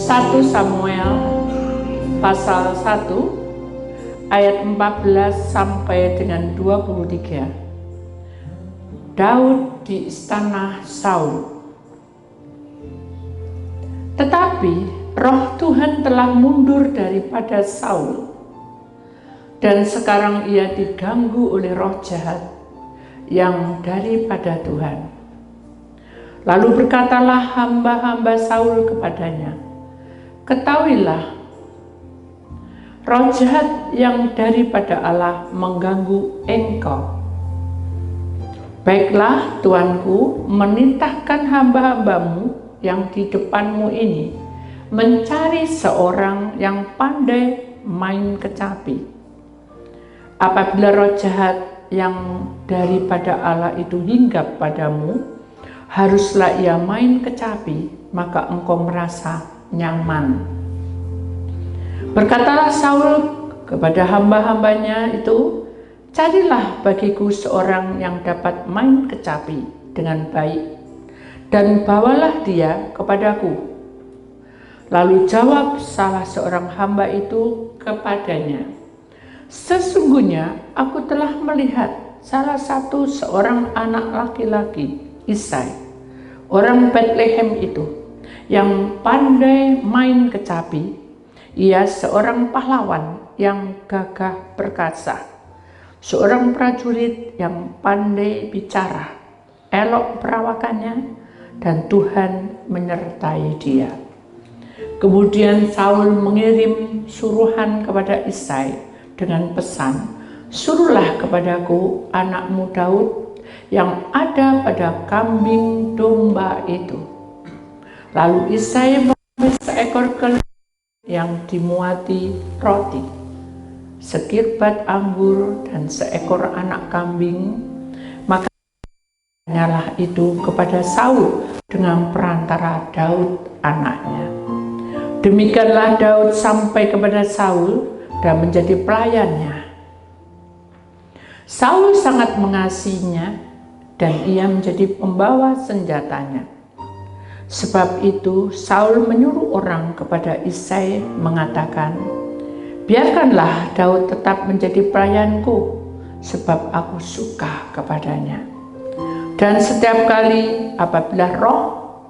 1 Samuel pasal 1 ayat 14 sampai dengan 23. Daud di istana Saul. Tetapi roh Tuhan telah mundur daripada Saul, dan sekarang ia diganggu oleh roh jahat yang daripada Tuhan. Lalu berkatalah hamba-hamba Saul kepadanya, ketahuilah, roh jahat yang daripada Allah mengganggu engkau. Baiklah, Tuanku menitahkan hamba-hambamu yang di depanmu ini mencari seorang yang pandai main kecapi. Apabila roh jahat yang daripada Allah itu hinggap padamu, haruslah ia main kecapi, maka engkau merasa nyaman. Berkatalah Saul kepada hamba-hambanya itu, carilah bagiku seorang yang dapat main kecapi dengan baik, dan bawalah dia kepadaku. Lalu jawab salah seorang hamba itu kepadanya, sesungguhnya aku telah melihat salah satu seorang anak laki-laki, Isai, orang Bethlehem itu, yang pandai main kecapi. Ia seorang pahlawan yang gagah perkasa, seorang prajurit yang pandai bicara, elok perawakannya, dan Tuhan menyertai dia. Kemudian Saul mengirim suruhan kepada Isai dengan pesan, suruhlah kepadaku anakmu Daud yang ada pada kambing domba itu. Lalu Isai mengambil seekor keledai yang dimuati roti, sekirbat anggur, dan seekor anak kambing. Maka nyalah itu kepada Saul dengan perantara Daud anaknya. Demikianlah Daud sampai kepada Saul dan menjadi pelayannya. Saul sangat mengasihinya dan ia menjadi pembawa senjatanya. Sebab itu Saul menyuruh orang kepada Isai mengatakan, biarkanlah Daud tetap menjadi pelayanku, sebab aku suka kepadanya. Dan setiap kali apabila roh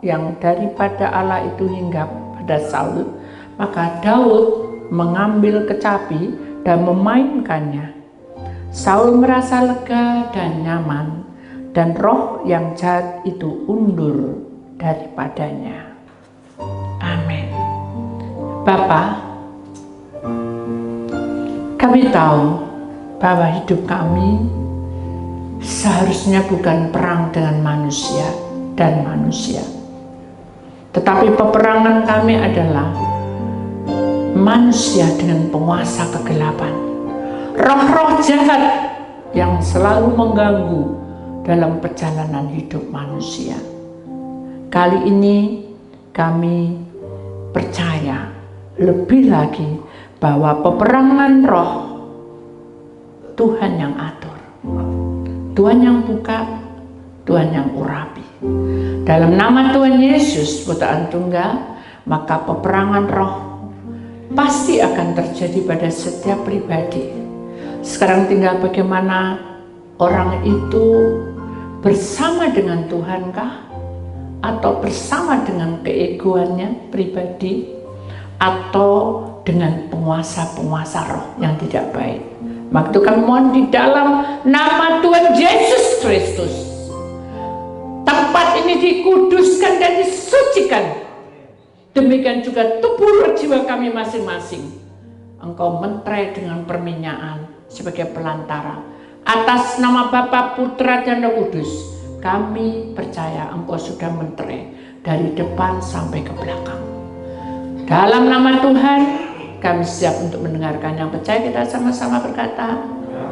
yang daripada Allah itu hinggap pada Saul, maka Daud mengambil kecapi dan memainkannya. Saul merasa lega dan nyaman, dan roh yang jahat itu undur daripadanya. Amin. Bapa, kami tahu bahwa hidup kami seharusnya bukan perang dengan manusia dan manusia, tetapi peperangan kami adalah manusia dengan penguasa kegelapan, roh-roh jahat yang selalu mengganggu dalam perjalanan hidup manusia. Kali ini kami percaya lebih lagi bahwa peperangan roh Tuhan yang atur, Tuhan yang buka, Tuhan yang urapi. Dalam nama Tuhan Yesus Putra Tunggal, maka peperangan roh pasti akan terjadi pada setiap pribadi. Sekarang tinggal bagaimana orang itu bersama dengan Tuhan kah? Atau bersama dengan keegoannya pribadi, atau dengan penguasa-penguasa roh yang tidak baik. Maka itu kami mohon di dalam nama Tuhan Yesus Kristus, tempat ini dikuduskan dan disucikan. Demikian juga tubuh jiwa kami masing-masing. Engkau menterai dengan perminyakan sebagai pelantara. Atas nama Bapa, Putra, dan Roh Kudus, kami percaya Engkau sudah menterai dari depan sampai ke belakang. Dalam nama Tuhan, kami siap untuk mendengarkan. Yang percaya kita sama-sama berkata,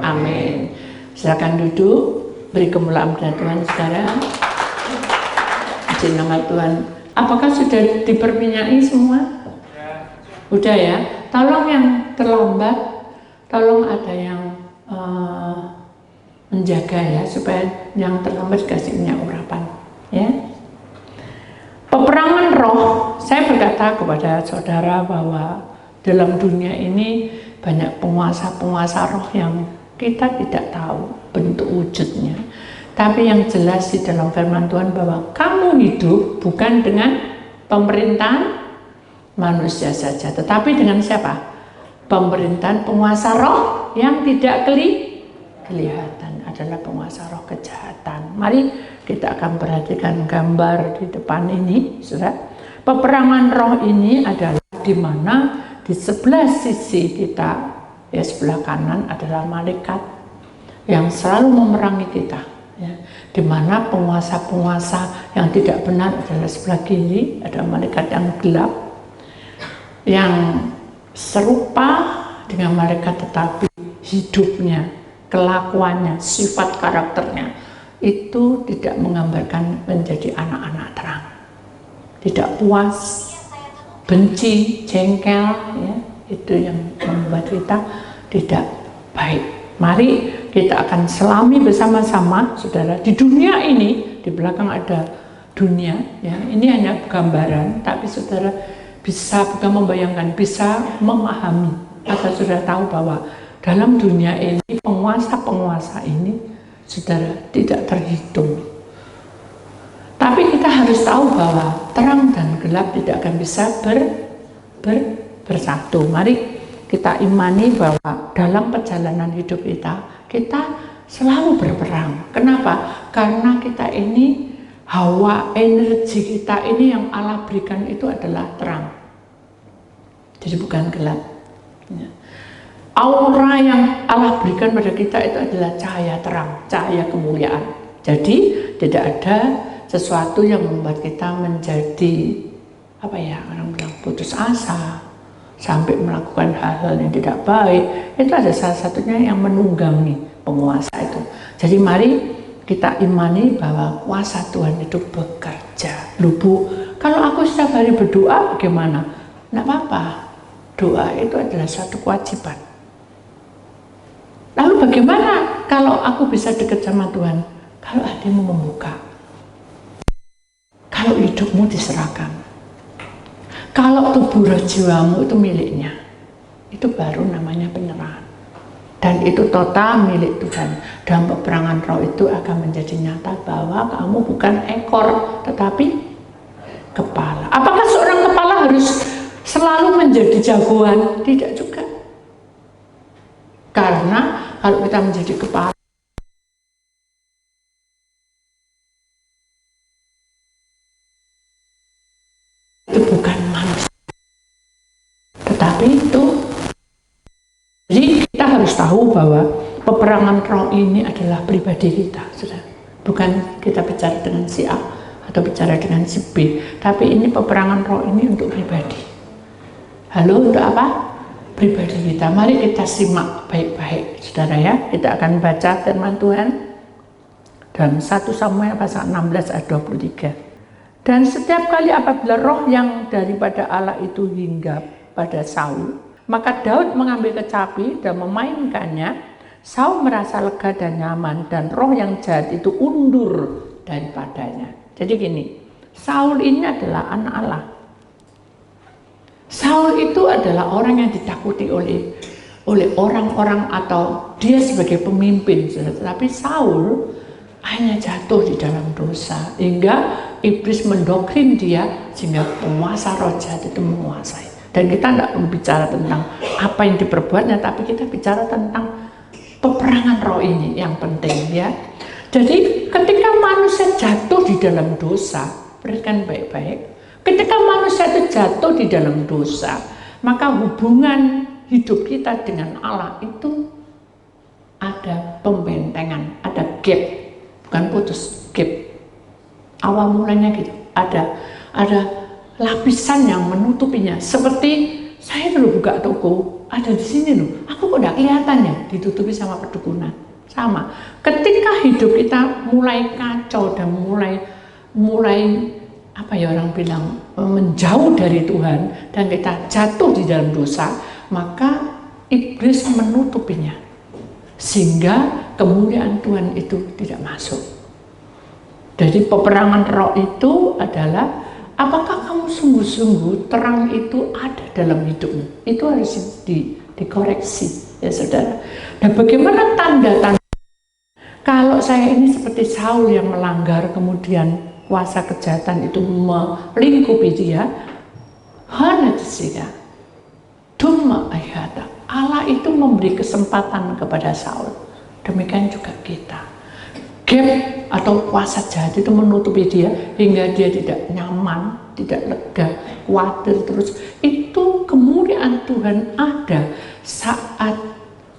amin. Silakan duduk, beri kemuliaan kepada Tuhan saudara. Di nama Tuhan. Apakah sudah diperminyai semua? Udah ya? Tolong yang terlambat, tolong ada yang menjaga ya, supaya yang terlambat kasih minyak urapan ya. Peperangan roh Saya berkata kepada saudara bahwa dalam dunia ini banyak penguasa-penguasa roh yang kita tidak tahu bentuk wujudnya. Tapi yang jelas di dalam firman Tuhan bahwa kamu hidup bukan dengan pemerintahan manusia saja, tetapi dengan siapa? Pemerintahan penguasa roh yang tidak kelihatan, adalah penguasa roh kejahatan. Mari kita akan perhatikan gambar di depan ini, saudara. Peperangan roh ini adalah di mana di sebelah sisi kita, ya sebelah kanan adalah malaikat yang selalu memerangi kita, ya. Di mana penguasa-penguasa yang tidak benar adalah sebelah kiri, ada malaikat yang gelap yang serupa dengan malaikat, tetapi hidupnya, kelakuannya, sifat karakternya itu tidak menggambarkan menjadi anak-anak terang. Tidak puas, benci, jengkel, ya, itu yang membuat kita tidak baik. Mari kita akan selami bersama-sama, saudara. Di dunia ini, di belakang ada dunia, ya. Ini hanya gambaran, tapi saudara bisa bukan membayangkan, bisa memahami, agar saudara tahu bahwa dalam dunia ini penguasa-penguasa ini, saudara, tidak terhitung. Tapi kita harus tahu bahwa terang dan gelap tidak akan bisa bersatu. Mari kita imani bahwa dalam perjalanan hidup kita selalu berperang. Kenapa? Karena kita ini, hawa energi kita ini yang Allah berikan itu adalah terang. Jadi bukan gelap. Ya. Aura yang Allah berikan pada kita itu adalah cahaya terang, cahaya kemuliaan. Jadi tidak ada sesuatu yang membuat kita menjadi orang bilang putus asa sampai melakukan hal-hal yang tidak baik. Itu ada salah satunya yang menunggangi penguasa itu. Jadi mari kita imani bahwa kuasa Tuhan itu bekerja. Loh Bu, kalau aku setiap hari berdoa bagaimana? Tidak apa-apa, doa itu adalah suatu kewajiban. Lalu bagaimana kalau aku bisa dekat sama Tuhan? Kalau hatimu membuka, kalau hidupmu diserahkan, kalau tubuh roh jiwamu itu miliknya, itu baru namanya penyerahan. Dan itu total milik Tuhan. Dan peperangan roh itu akan menjadi nyata bahwa kamu bukan ekor, tetapi kepala. Apakah seorang kepala harus selalu menjadi jagoan? Tidak juga. Karena kalau kita menjadi kepala, itu bukan manusia, tetapi itu. Jadi kita harus tahu bahwa peperangan roh ini adalah pribadi kita, sudah. Bukan kita bicara dengan si A atau bicara dengan si B, tapi ini peperangan roh ini untuk pribadi. Halo, untuk apa? Pribadi kita. Mari kita simak baik-baik, saudara ya. Kita akan baca firman Tuhan dalam 1 Samuel pasal 16 ayat 23. Dan setiap kali apabila roh yang daripada Allah itu hinggap pada Saul, maka Daud mengambil kecapi dan memainkannya. Saul merasa lega dan nyaman, dan roh yang jahat itu undur daripadanya. Jadi gini, Saul ini adalah anak Allah. Saul itu adalah orang yang ditakuti oleh orang-orang atau dia sebagai pemimpin. Tetapi Saul hanya jatuh di dalam dosa, hingga iblis mendoktrin dia sehingga penguasa roh jahat itu menguasai. Dan kita tidak berbicara tentang apa yang diperbuatnya, tapi kita bicara tentang peperangan roh ini yang penting, ya. Jadi ketika manusia jatuh di dalam dosa, perhatikan baik-baik. Ketika manusia itu jatuh di dalam dosa, maka hubungan hidup kita dengan Allah itu ada pembentengan, ada gap, bukan putus, gap. Awal mulanya gitu, ada lapisan yang menutupinya. Seperti saya dulu buka toko, ada di sini loh, aku kok tidak kelihatan ya, ditutupi sama perdukunan. Sama, ketika hidup kita mulai kacau dan mulai orang bilang menjauh dari Tuhan, dan kita jatuh di dalam dosa, maka iblis menutupinya sehingga kemuliaan Tuhan itu tidak masuk. Jadi peperangan roh itu adalah Apakah kamu sungguh-sungguh terang itu ada dalam hidupmu? Itu harus dikoreksi, ya saudara. Dan bagaimana tanda-tanda kalau saya ini seperti Saul yang melanggar, kemudian kuasa kejahatan itu melingkupi dia? Hanajisika, Duma ayata. Allah itu memberi kesempatan kepada Saul. Demikian juga kita. Gap atau kuasa jahat itu menutupi dia hingga dia tidak nyaman, tidak lega, khawatir terus. Itu kemuliaan Tuhan ada saat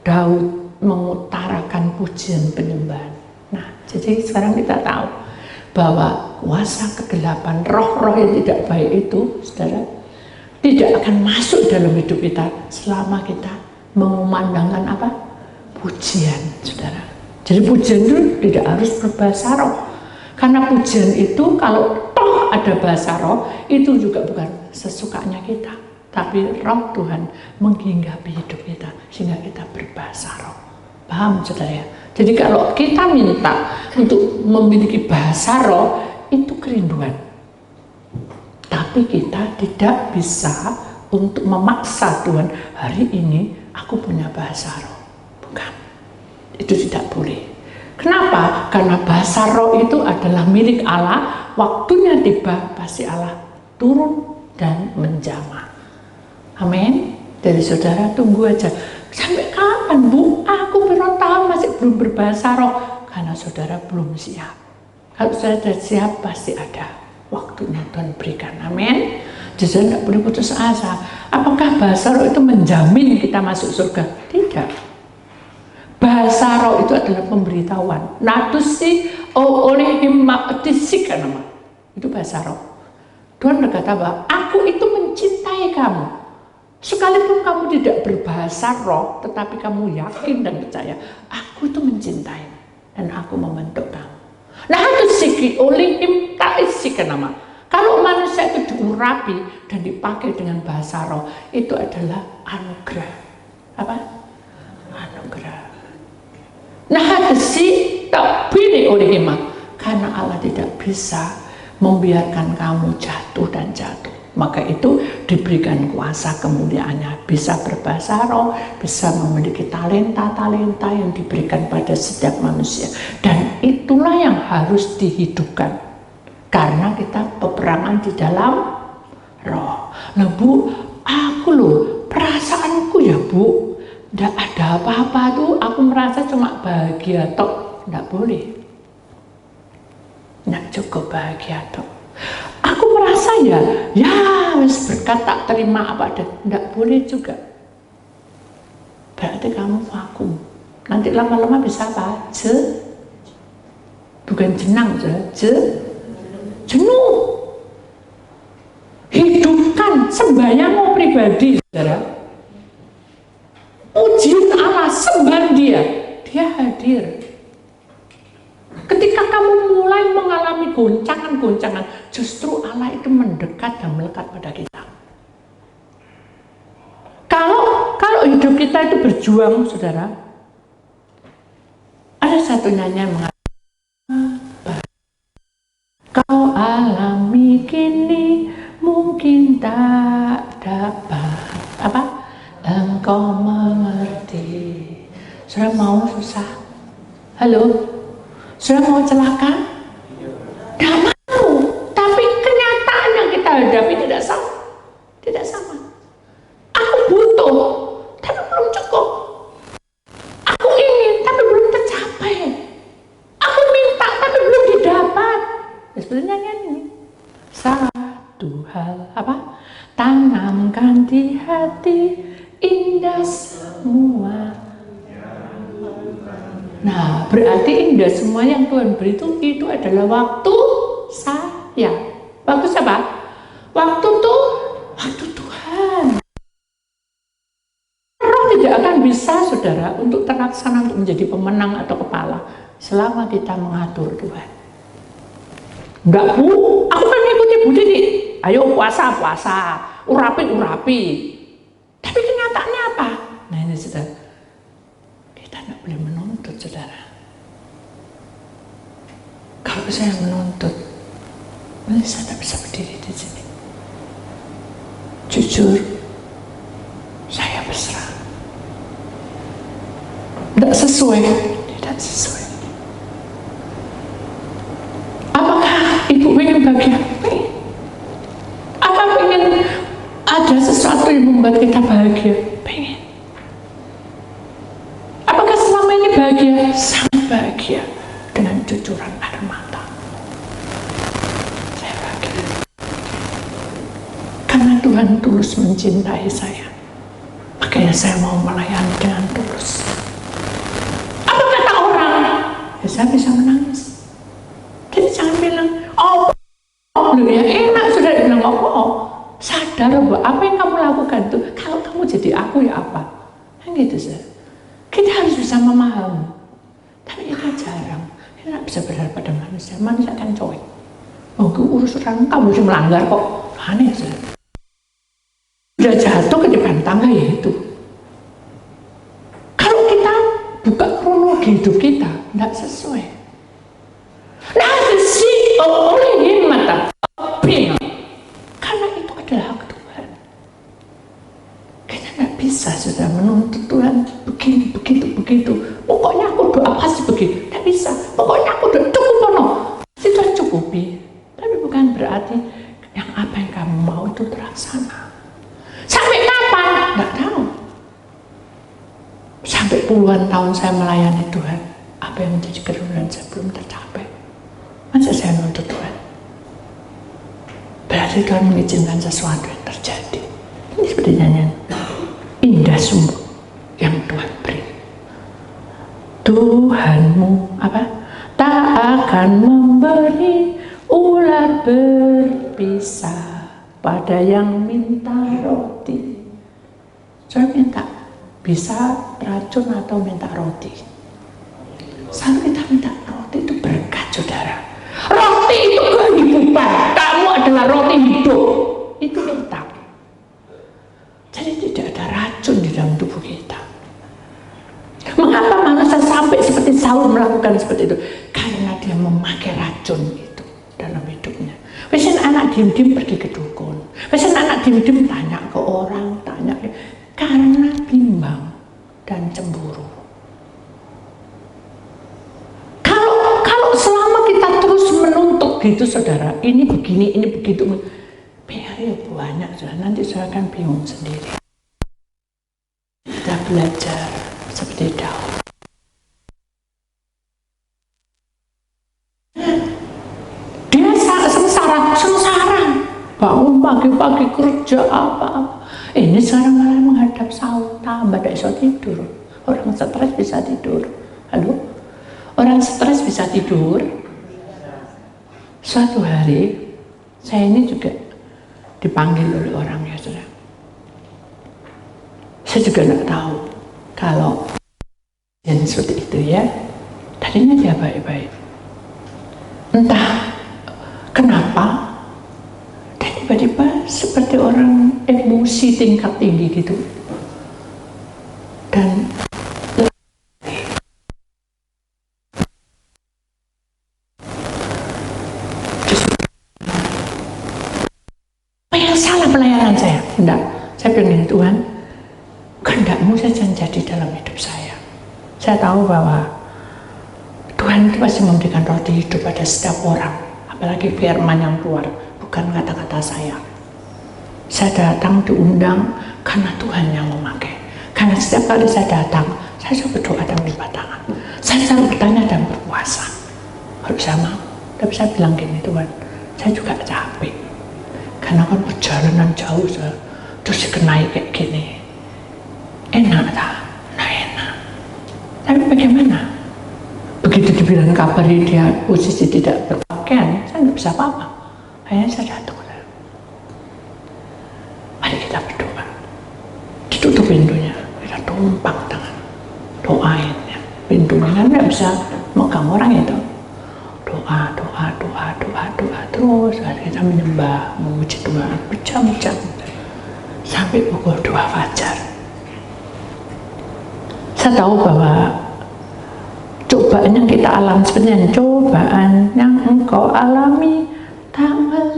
Daud mengutarakan pujian penyembahan. Nah, jadi sekarang kita tahu bahwa kuasa kegelapan, roh-roh yang tidak baik itu, saudara, tidak akan masuk dalam hidup kita selama kita mengumandangkan apa? Pujian, saudara. Jadi pujian itu tidak harus berbahasa roh. Karena pujian itu kalau toh ada bahasa roh, itu juga bukan sesukanya kita. Tapi roh Tuhan menghinggapi hidup kita sehingga kita berbahasa roh. Paham saudara ya? Jadi kalau kita minta untuk memiliki bahasa roh, itu kerinduan. Tapi kita tidak bisa untuk memaksa Tuhan, hari ini aku punya bahasa roh. Bukan. Itu tidak boleh. Kenapa? Karena bahasa roh itu adalah milik Allah. Waktunya tiba, pasti Allah turun dan menjamah. Amin. Dari saudara tunggu aja. Sampai kapan Bu? Aku berontak masih belum berbahasa roh. Karena saudara belum siap. Kalau saudara siap, pasti ada waktunya Tuhan berikan. Amin. Jadi tidak boleh putus asa. Apakah bahasa roh itu menjamin kita masuk surga? Tidak. Bahasa roh itu adalah pemberitahuan. Natusi oleh himmatisika nama. Itu bahasa roh. Tuhan berkata bahwa aku itu mencintai kamu. Sekalipun kamu tidak berbahasa roh, tetapi kamu yakin dan percaya, aku itu mencintai dan aku membentuk kamu. Nah, natusiki oleh himmatisika nama. Kalau manusia itu diurapi dan dipakai dengan bahasa roh, itu adalah anugerah. Apa? Anugerah. Nah, si tak pilih oleh hikmah, karena Allah tidak bisa membiarkan kamu jatuh dan jatuh. Maka itu diberikan kuasa kemuliaannya, bisa berbahasa roh, bisa memiliki talenta-talenta yang diberikan pada setiap manusia. Dan itulah yang harus dihidupkan, karena kita peperangan di dalam roh. Nah Bu, aku loh perasaanku ya Bu, tidak ada apa-apa tuh, aku merasa cuma bahagia tok. Tidak boleh. Tidak cukup bahagia tok. Aku merasa ya wis berkat tak terima apa ada. Tidak boleh juga. Berarti kamu vakum. Nanti lama-lama bisa apa? Bukan jenang, jenuh. Hidupkan sembahyangmu pribadi, saudara. Ujian Allah, sembah dia hadir. Ketika kamu mulai mengalami goncangan-goncangan, justru Allah itu mendekat dan melekat pada kita. Kalau hidup kita itu berjuang, saudara, ada satu nyanyian mengatakan, kau alami kini mungkin tak dapat apa? Engkau mengerti. Saudara mau susah? Halo? Saudara mau celaka? Tidak mau. Tapi kenyataan yang kita hadapi tidak sama. Tidak sama. Aku butuh, tapi belum cukup. Aku ingin, tapi belum tercapai. Aku minta, tapi belum didapat. Ya, sebenarnya ini satu hal apa? Tanamkan di hati, indah semua. Nah, berarti indah semua yang Tuhan beri itu adalah waktu saya. Waktu siapa? Waktu Tuhan. Roh tidak akan bisa, saudara, untuk terlaksana untuk menjadi pemenang atau kepala selama kita mengatur Tuhan. Enggak Bu, aku kan ngikuti Bu Dini. Ayo puasa, urapi. Tapi kenyataannya apa? Nah ini saudara, kita tidak boleh menuntut, saudara. Kalau saya menuntut, Saya tidak bisa berdiri di sini. Jujur, saya berserah. Tidak sesuai. Apakah ibu ingin bahagia? Apa ingin ada sesuatu yang membuat kita bahagia? Pengen. Apakah selama ini bahagia? Sangat bahagia dengan cucuran air mata. Saya bahagia karena Tuhan tulus mencintai saya. Makanya saya mau melayani dengan tulus. Apa kata orang? Ya saya bisa menangis. Jadi jangan bilang, oh ya enak sudah bilang oh. Sadar bahwa apa yang kamu lakukan itu, kalau kamu jadi aku ya apa? Kan gitu sih. Kita harus bisa memahami. Tapi kita jarang. Kita tidak bisa berharap pada manusia. Manusia kan cuek. Oh, urusan kamu sih melanggar kok. Aneh sih. Udah jatuh ke depan tangga ya itu. Kalau kita buka kronologi hidup kita, tidak sesuai. Nah, si oleh mata bingung. Karena itu adalah hak Tuhan. Kita tidak bisa sudah menuntut Tuhan begini, begitu. Pokoknya aku doa pasti begitu. Tidak bisa. Pokoknya aku doa cukup penuh. Itu cukupi. Tapi bukan berarti yang apa yang kamu mau itu terlaksana. Sampai kapan? Tidak tahu. Sampai puluhan tahun saya melayani Tuhan. Apa yang menjadi kerinduan saya belum tercapai. Masa saya menuntut Tuhan? Berarti Tuhan mengizinkan sesuatu yang terjadi. Ini seperti nyanyian indah sungguh yang Tuhan beri. Tuhanmu apa? Tak akan memberi ular berpisah pada yang minta roti. Saya minta bisa racun atau minta roti. Saat kita minta roti itu berkat, saudara. Roti itu kehidupan. Kamu adalah roti hidup. Itu kita. Jadi tidak ada racun di dalam tubuh kita. Mengapa manusia sampai seperti Saul melakukan seperti itu? Karena dia memakai racun itu dalam hidupnya. Biasanya anak diem-diem pergi ke dukun. Biasanya anak diem-diem tanya ke orang, karena bimbang dan cemburu. Kalau selama kita terus menuntut gitu, saudara, ini begini, ini begitu, PR-nya banyak, saudara. Nanti saya akan bingung sendiri. Kita belajar seperti Daud. Dia sengsara, bangun pagi-pagi kerja apa-apa. Ini sekarang malah menghadap Saul, tambah tidak bisa tidur. Orang stres bisa tidur. Halo? Orang stres bisa tidur. Suatu hari, saya ini juga dipanggil oleh orang ya, saudara. Saya juga tidak tahu kalau yang seperti itu ya. Tadinya dia baik-baik. Entah kenapa, dan tiba-tiba seperti orang emosi tingkat tinggi gitu. Dan salah pelayanan saya. Enggak, saya bilang Tuhan, kehendak-Mu saja yang jadi dalam hidup saya. Saya tahu bahwa Tuhan itu pasti memberikan roti hidup pada setiap orang, apalagi firman yang keluar, bukan kata-kata saya. Saya datang diundang karena Tuhan yang memakai. Karena setiap kali saya datang, saya selalu berdoa dan melipat tangan. Saya selalu bertanya dan berpuasa. Harus saya mau. Tapi saya bilang gini, Tuhan, saya juga capek. Karena kan perjalanan jauh, terus dikenai kayak gini. Enak tak? Nah enak. Tapi bagaimana? Begitu dibilang kabari dia posisi tidak berpakaian, saya nggak bisa apa-apa. Akhirnya saya datang. Mari kita berdoa. Ditutup pintunya, kita tumpang tangan. Doain ya. Pintunya kan nggak bisa megang orang itu. Doa terus kita menyembah, memuji Tuhan berjam-jam sampai pukul 2 fajar. Saya tahu bahwa cobaan yang kita alami sebenarnya cobaan yang engkau alami tak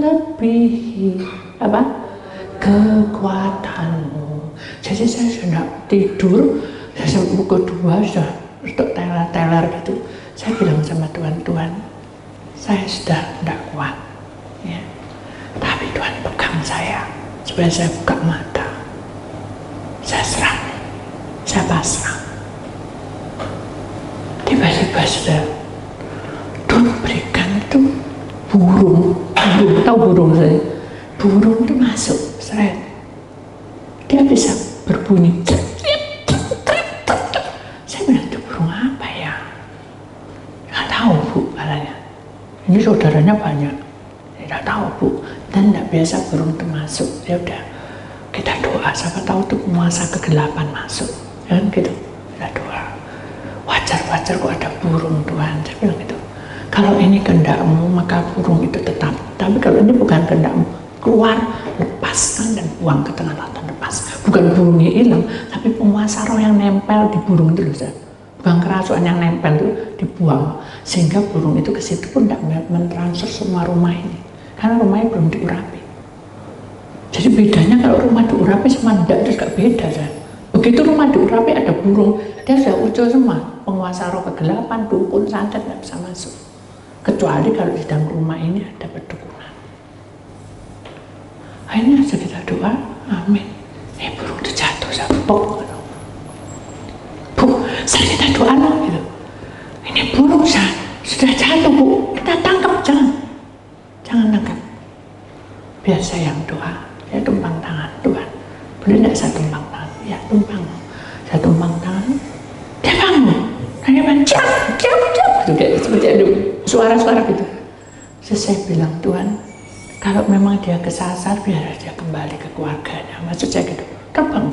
melebihi apa kekuatanmu. Jadi saya sudah tidur, saya pukul 2 sudah untuk teler-teler gitu. Saya bilang sama Tuhan, Tuhan, saya sudah tidak kuat, ya. Tapi Tuhan pegang saya supaya saya buka mata. Saya serang, saya pasrah. Tiba-tiba sudah Tuhan berikan itu burung, tahu burung saya? Burung itu masuk, seret. Dia bisa berbunyi. Saya bilang, itu burung apa ya? Nggak tahu Bu, katanya. Ini saudaranya banyak. Tidak tahu Bu, dan tidak biasa burung itu masuk. Ya udah, kita doa. Siapa tahu itu penguasa kegelapan masuk, kan gitu. Kita doa. Wajar-wajar kok ada burung Tuhan. Saya bilang gitu. Kalau ini kehendak-Mu, maka burung itu tetap. Tapi kalau ini bukan kehendak-Mu, keluar, lepaskan dan buang ke tengah lautan, lepas. Bukan burungnya hilang, tapi penguasa roh yang nempel di burung itu loh, bukan kerasukan yang nempel itu dibuang, sehingga burung itu ke situ pun tidak mentransfer semua rumah ini, karena rumahnya belum diurapi. Jadi bedanya kalau rumah diurapi sama tidak itu gak beda, kan? Begitu rumah diurapi ada burung, dia sudah ucul semua. Penguasa roh kegelapan, dukun, santet nggak bisa masuk. Kecuali kalau di dalam rumah ini ada pedukunan. Akhirnya saja kita doa, amin. Burung itu jatuh, saya pok. Bu, saya kita doa loh, gitu. Ini burung sudah jatuh Bu, kita tangkap, jangan tangkap. Biar saya yang doa, saya tumpang tangan Tuhan. Boleh tidak saya tumpang tangan? Ya tumpang. Saya tumpang tangan, dia bangun. Dia bilang, jam, gitu, kayak seperti ada suara-suara gitu. Terus saya bilang, Tuhan, kalau memang dia kesasar, biar dia kembali ke keluarganya. Maksud saya gitu, terbang.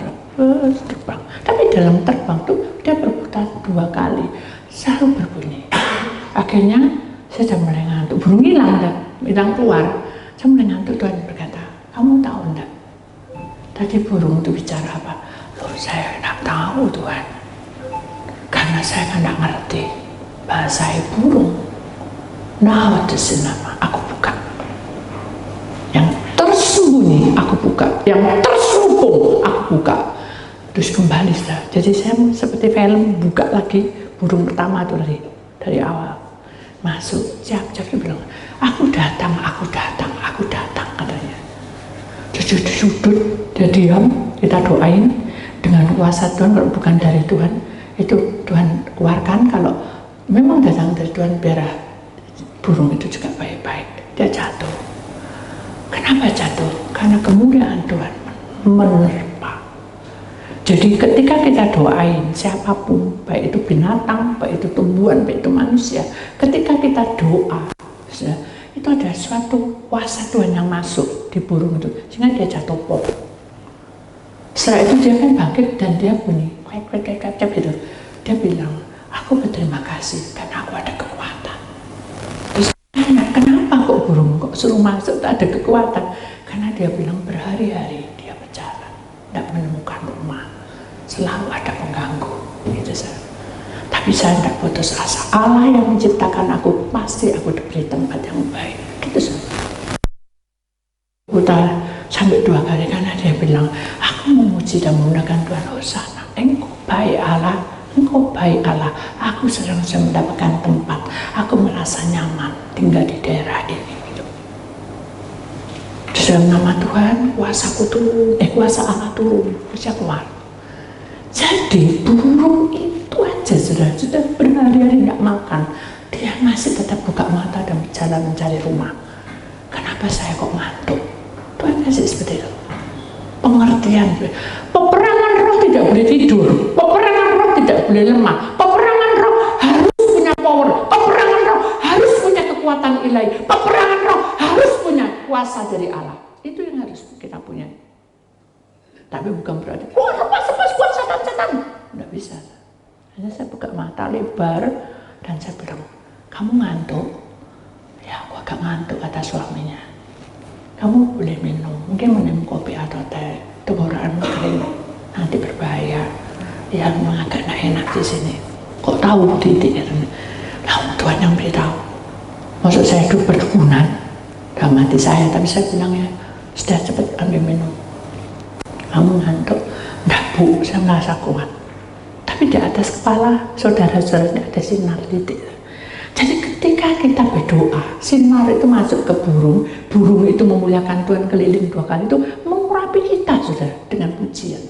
Tapi dalam terbang tuh dia berputar 2 kali, selalu berbunyi. Akhirnya saya sudah mulai ngantuk, burung hilang keluar. Saya mulai ngantuk, Tuhan berkata, kamu tahu enggak? Tadi burung itu bicara apa? Loh, saya tidak tahu Tuhan. Karena saya kan tidak ngerti bahasa burung. Nah, itu nama aku buka. Yang tersembunyi aku buka, yang terselubung aku buka. Terus kembali sudah. Jadi saya seperti film buka lagi burung pertama itu dari awal. Masuk, siap bilang, aku datang katanya. Jujur di sudut, dia diam, kita doain dengan kuasa Tuhan. Kalau bukan dari Tuhan, itu Tuhan keluarkan. Kalau memang datang dari Tuhan, biar burung itu juga baik-baik. Dia jatuh. Kenapa jatuh? Karena kemuliaan Tuhan menerpa. Jadi ketika kita doain siapapun, baik itu binatang, baik itu tumbuhan, baik itu manusia, ketika kita doa, itu ada suatu kuasa Tuhan yang masuk di burung itu, sehingga dia jatuh pop. Setelah itu dia kan bangkit dan dia bunyi kayak gitu. Dia bilang, aku berterima kasih karena aku ada kekuatan. Terus kenapa kok burung kok suruh masuk tak ada kekuatan? Karena dia bilang berhari-hari dia berjalan, tidak menemukan rumah, selalu ada pengganggu. Gitu saya. Tapi saya tidak putus asa. Allah yang menciptakan aku, pasti aku diberi tempat yang baik. Gitu saya. Putar sampai 2 kali karena dia bilang, aku memuji dan menggunakan Tuhan Hosana. Engkau baik Allah, engkau baik Allah. Aku sedang mendapatkan tempat. Aku merasa nyaman tinggal di daerah ini. Gitu. Dalam nama Tuhan, kuasaku turun, kuasa Allah turun, bisa keluar. Jadi burung itu aja sudah berhari-hari tidak makan, dia masih tetap buka mata dan berjalan mencari rumah. Kenapa saya kok ngantuk? Tuhan kasih seperti itu. Pengertian. Peperangan roh tidak boleh tidur. Peperangan roh tidak boleh lemah. Peperangan roh harus punya power. Peperangan roh harus punya kekuatan ilahi. Peperangan roh harus punya kuasa dari Allah. Itu yang harus kita punya. Tapi bukan berarti, lepas kuat setan. Nggak bisa. Hanya saya buka mata lebar dan saya bilang, kamu ngantuk? Ya, aku agak ngantuk, kata suaminya. Kamu boleh minum, mungkin minum kopi atau teh. Tenggorokanmu kering, nanti berbahaya. Ya, memang agak enak di sini. Kok tahu titik? Lalu Tuhan yang beritahu. Maksud saya hidup perkebunan, harga mati saya. Tapi saya bilang ya, sudah cepat ambil minum. Kamu ngantuk? Enggak Bu, saya merasa kuat. Tapi di atas kepala saudara-saudara ada sinar titik. Jadi ketika kita berdoa, sinar itu masuk ke burung, burung itu memuliakan Tuhan keliling 2 kali itu mengurapi kita, saudara, dengan pujian.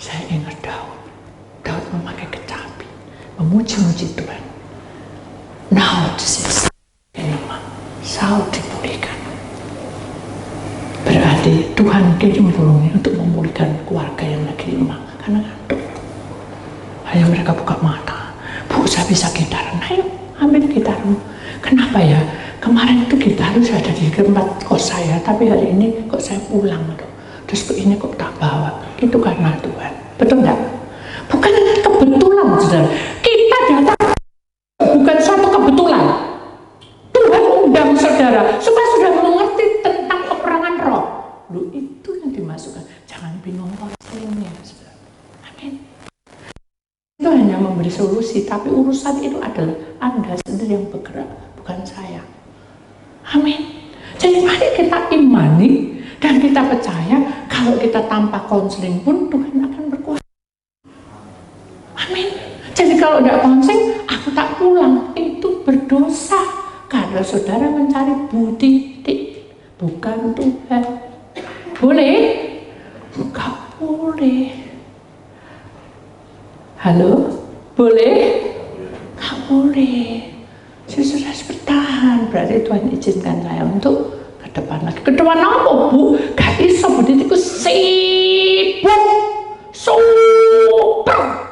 Saya ingat Daud memakai kecapi, memuji-muji Tuhan. Now this is Saul dipulihkan. Berarti Tuhan kirim burungnya untuk memulihkan keluarga yang lagi lemah karena ngantuk. Hanya mereka buka mata. Bu, saya bisa gitaran. Ayo, ambil gitarmu. Kenapa ya? Kemarin itu gitar saya ada di tempat kos saya, tapi hari ini kok saya pulang tuh. Terus kok ini kok tak bawa. Itu karena Tuhan. Betul enggak? Bukan kebetulan, saudara. Kita datang bukan suatu kebetulan. Tuhan undang saudara supaya saudara mengerti tentang peperangan roh. Lu itu yang dimasukkan. Jangan bingung konselingnya, saudara. Amin. Itu hanya memberi solusi, tapi urusan itu adalah Anda sendiri yang bergerak, bukan saya. Amin. Jadi mari kita imani dan kita percaya kalau kita tanpa konseling pun Tuhan akan berkuasa. Amin. Jadi kalau tidak konseling, aku tak pulang, itu berdosa karena saudara mencari budi, bukan Tuhan. Boleh? Enggak boleh. Halo? Boleh? Enggak boleh. Sudah bertahan, berarti Tuhan izinkan saya untuk ke depan lagi. Ke depan apa, Bu? Gak iso, buditiku sibuk, super.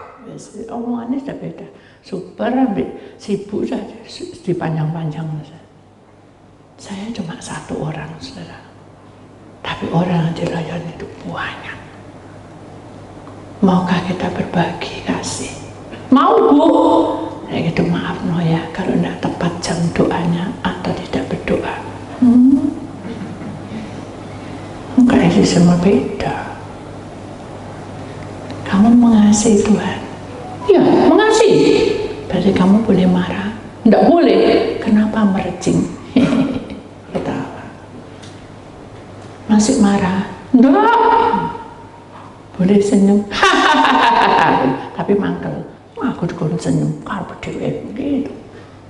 Omongannya sudah beda. Super, ambil sibuk saja, dipanjang-panjang. Saya cuma 1 orang, saudara. Tapi orang yang dilayani itu banyak. Maukah kita berbagi kasih? Mau, Bu? Ya gitu, maaf no ya kalau tidak tepat jam doanya atau tidak berdoa. Enggak, itu semua beda. Kamu mengasihi Tuhan? Ya, mengasihi. Berarti kamu boleh marah? Tidak boleh. Kenapa merejing? Ketawa. Masih marah? Enggak. Boleh senyum? Tapi mangkel. Aku dikon senyum, karpet dewe gitu.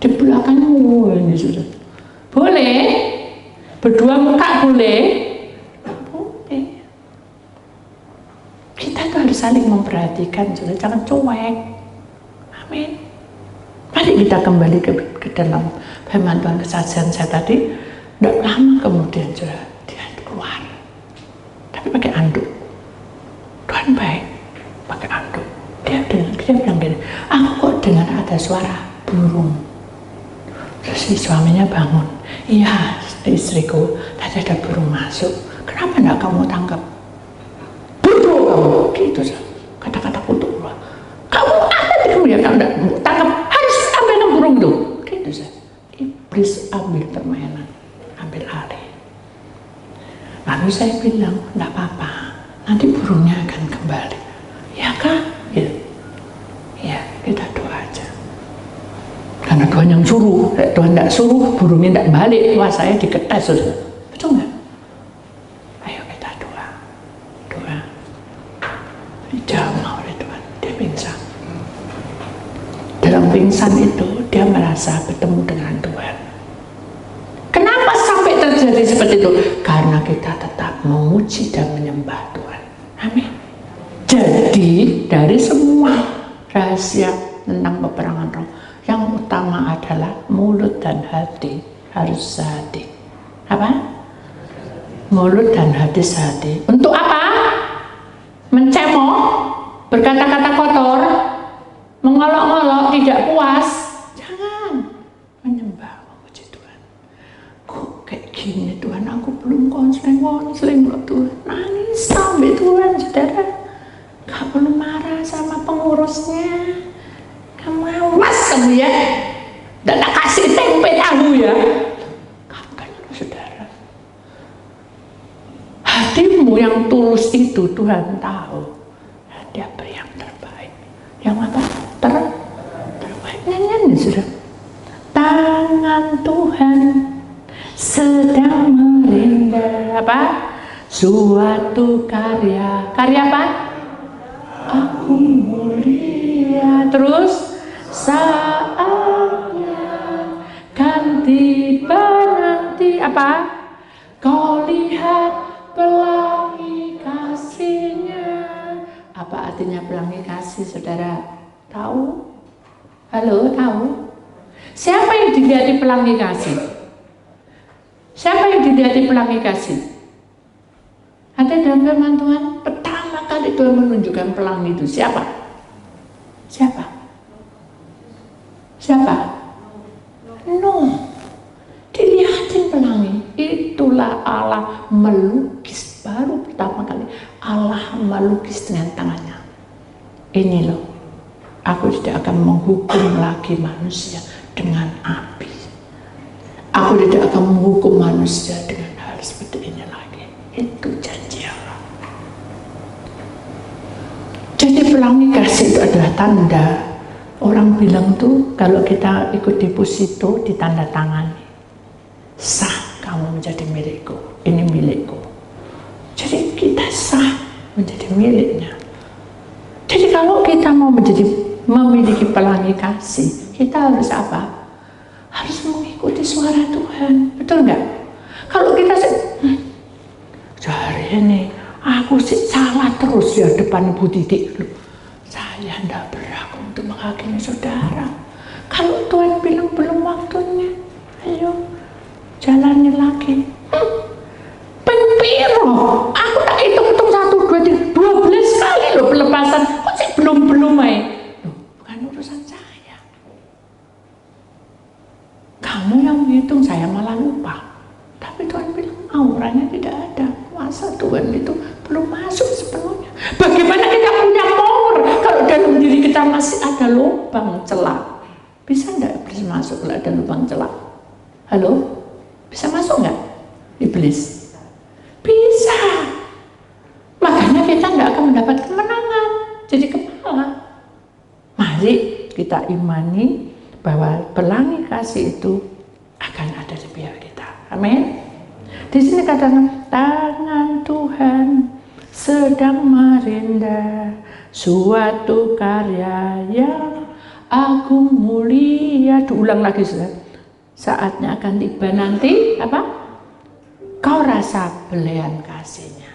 Di belakangnya ini sudah. Boleh? Berdua muka boleh? Boleh. Kita tuh harus saling memperhatikan, sudah, jangan cuek. Amin. Mari kita kembali ke dalam firman Tuhan, kesaksian saya tadi. Tidak lama kemudian sudah dia keluar, tapi pakai anduk. Tuhan baik, pakai anduk. Dia bilang gini, aku kok dengar ada suara burung. Terus si suaminya bangun, iya istriku, tadi ada burung masuk. Kenapa enggak kamu tangkap? Bodoh kamu, gitu. Kata-kata kutuk keluar. Kamu apa kamu ya, kamu enggak tangkap, harus ambil burung itu. Gitu. Iblis ambil permainan, ambil alih. Lalu saya bilang, enggak apa-apa, nanti burungnya akan kembali. Ya kan? Gitu. Ya, kita doa aja. Karena Tuhan yang suruh, Tuhan tidak suruh, burungnya tidak balik, wah saya diketes. Betul nggak? Ayo kita doa. Doa. Dijamah oleh Tuhan, dia pingsan. Dalam pingsan itu, dia merasa bertemu dengan Tuhan. Kenapa sampai terjadi seperti itu? Karena kita tetap memuji dan menyembah Tuhan. Amin. Jadi dari semua rahasia tentang peperangan roh, yang utama adalah mulut dan hati harus sehati. Apa? Mulut dan hati sehati. Untuk apa? Mencemooh, berkata-kata kotor, mengolok-olok, tidak puas. Jangan. Menyembah, memuji Tuhan. Kok kayak gini Tuhan, aku belum konseling loh Tuhan. Nangis sampai Tuhan, saudara. Gak perlu marah sama pengurusnya. Kamu awas kamu ya. Dan tak kasih tempe tahu ya. Kan saudara. Hatimu yang tulus itu Tuhan tahu. Dia beri yang terbaik. Yang apa? Terbaik. Nyanyi sudah. Tangan Tuhan apa? Suatu karya. Karya apa? Aku mulia. Terus saatnya kan tiba nanti apa? Kau lihat pelangi kasihnya. Apa artinya pelangi kasih, saudara? Tahu? Halo, tahu? Siapa yang dilihat pelangi kasih? Siapa yang dilihat pelangi kasih? Ada dalam firman Tuhan, pertama kali Tuhan menunjukkan pelangi itu siapa? Siapa? Siapa? Nuh. Dilihatin pelangi. Itulah Allah melukis. Baru pertama kali Allah melukis dengan tangannya. Ini loh, aku tidak akan menghukum lagi manusia dengan api. Aku tidak akan menghukum manusia dengan hal seperti ini lagi. Itu janji Allah. Jadi pelangi kasih itu adalah tanda. Orang bilang tuh kalau kita ikut deposito ditanda tangani, sah kamu menjadi milikku, ini milikku. Jadi kita sah menjadi miliknya. Jadi kalau kita mau memiliki pelangi kasih, kita harus apa? Harus mengikuti suara Tuhan, betul nggak? Kalau kita hari ini aku salah terus ya depan Ibu Titik, saya tidak berhak untuk menghakimi saudara. Kalau Tuhan bilang belum waktunya, ayo jalani lagi. Pempiro, aku tak hitung 1, 2, 3, 12 kali loh pelepasan, kok sih belum aja? Loh, bukan urusan saya. Kamu yang menghitung, saya malah lupa. Tapi Tuhan bilang auranya tidak ada. Masa Tuhan itu belum masuk sepenuhnya. Bagaimana kita punya power kalau dalam diri kita masih ada lubang celah? Bisa nggak iblis masuk kalau ada lubang celah? Halo? Bisa masuk nggak iblis? Bisa. Makanya kita nggak akan mendapat kemenangan. Jadi kepala. Mari kita imani bahwa pelangi kasih itu akan ada di pihak kita. Amin. Di sini katakan tangan Tuhan sedang merindah suatu karya yang agung mulia. Diulang lagi, saudara. Saatnya akan tiba nanti apa? Kau rasa belayan kasihnya.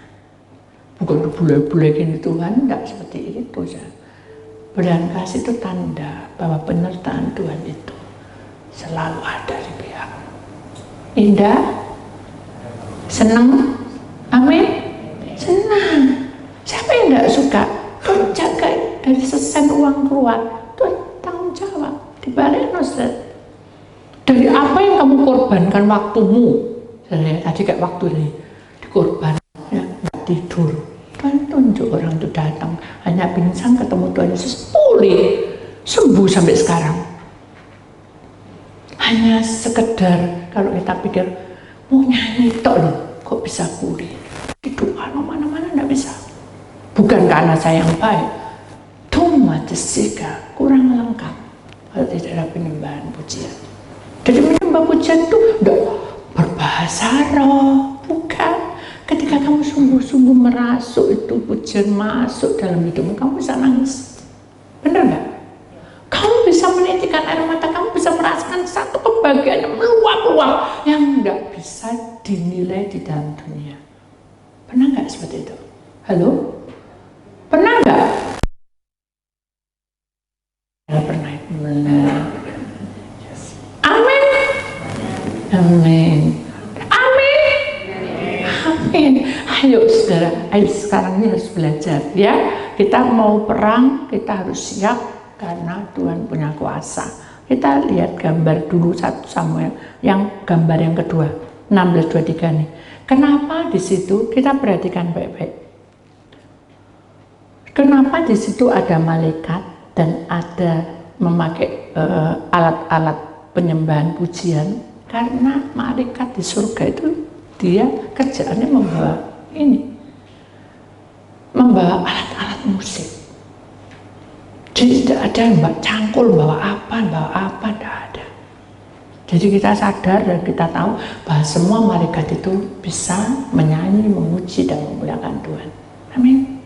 Bukan bule-bule gini Tuhan, tidak seperti itu, saudara. Belayan kasih itu tanda bahwa penyertaan Tuhan itu selalu ada di pihak. Indah, senang, amin, senang. Siapa yang tidak suka? Tuhan jaga dari sesen uang keluar. Tuhan tanggung jawab. Dibalik Ustaz. Dari apa yang kamu korbankan waktumu, tadi kayak waktu ini dikorban, ya, nggak tidur. Tuhan tunjuk orang itu datang, hanya pingsan ketemu Tuhan Yesus, pulih, sembuh sampai sekarang. Hanya sekedar kalau kita pikir mau nyanyi tok loh, kok bisa pulih? Di doa mana-mana nggak bisa. Bukan karena saya yang baik, cuma jessica kurang lengkap kalau tidak ada penyembahan pujian. Jadi menyembah pujian itu enggak berbahasa roh, bukan. Ketika kamu sungguh-sungguh merasuk itu pujian masuk dalam hidupmu, kamu bisa nangis. Benar nggak? Kamu bisa menitikkan air mata, kamu bisa merasakan satu kebahagiaan yang meluap-luap yang nggak bisa dinilai di dalam dunia. Pernah nggak seperti itu? Halo? Pernah nggak? Ya, pernah. Amin. Amin. Amin. Amin. Ayo saudara, ayo sekarang ini harus belajar ya. Kita mau perang, kita harus siap karena Tuhan punya kuasa. Kita lihat gambar dulu 1 Samuel, yang gambar yang kedua, 16:23 nih. Kenapa di situ kita perhatikan baik-baik? Kenapa di situ ada malaikat dan ada memakai alat-alat penyembahan pujian? Karena malaikat di surga itu dia kerjaannya membawa alat-alat musik. Jadi tidak ada yang cangkul bawa apa, tidak ada. Jadi kita sadar dan kita tahu bahwa semua malaikat itu bisa menyanyi, memuji dan memuliakan Tuhan. Amin.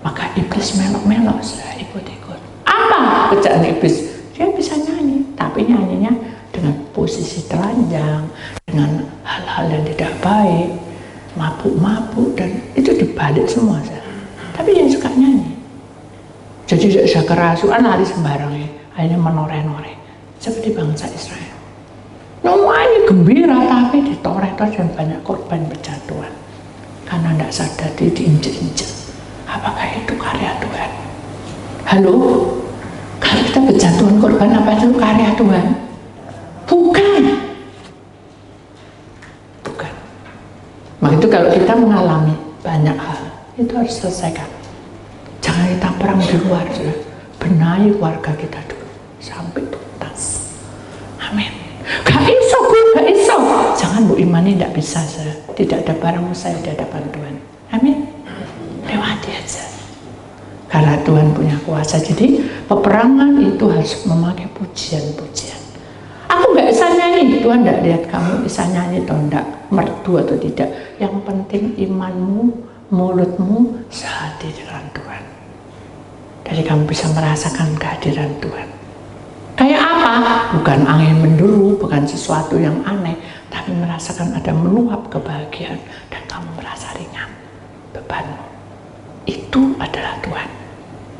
Maka iblis melok-melok, sudah ikut-ikut. Apa kerjaan iblis? Dia bisa nyanyi, tapi nyanyinya dengan posisi telanjang, dengan hal-hal yang tidak baik, mabuk-mabuk, dan itu dibalik semua. Tapi dia suka nyanyi. Jadi tidak bisa kerasukan, lari sembarangnya, akhirnya menoreh-noreh. Seperti bangsa Israel. Semuanya gembira, tapi ditoreh-toreh dan banyak korban berjatuhan. Karena tidak sadar dia diinjek-injek. Apakah itu karya Tuhan? Halo? Kalau kita berjatuhan korban, apa itu karya Tuhan? Bukan. Bukan. Maka itu kalau kita mengalami banyak hal, itu harus selesaikan. Jangan kita perang di luar, benahi keluarga kita dulu sampai tuntas. Amin. Gak iso, gak iso. Jangan Bu imani tidak bisa, tidak ada barang mustahil di hadapan Tuhan. Amin. Lewati aja. Karena Tuhan punya kuasa. Jadi peperangan itu harus memakai pujian-pujian. Aku gak bisa nyanyi, Tuhan tidak lihat kamu bisa nyanyi atau tidak, merdu atau tidak. Yang penting imanmu, mulutmu sehati dengan Tuhan. Jadi kamu bisa merasakan kehadiran Tuhan. Kayak apa? Bukan angin menduru, bukan sesuatu yang aneh, tapi merasakan ada meluap kebahagiaan dan kamu merasa ringan bebanmu. Itu adalah Tuhan.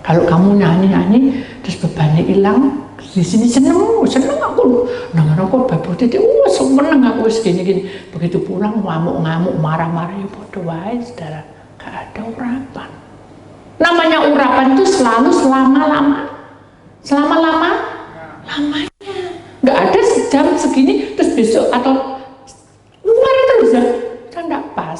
Kalau kamu nyanyi-nyanyi terus bebannya hilang, di sini seneng aku. Dengar aku babu titik, seneng aku segini-gini. Begitu pulang ngamuk-ngamuk, marah-marah, ya bodoh wae, saudara. Gak ada urapan. Namanya urapan itu selalu selama-lamanya. Nggak ada sejam segini terus besok atau luar terus ya, kan nggak pas.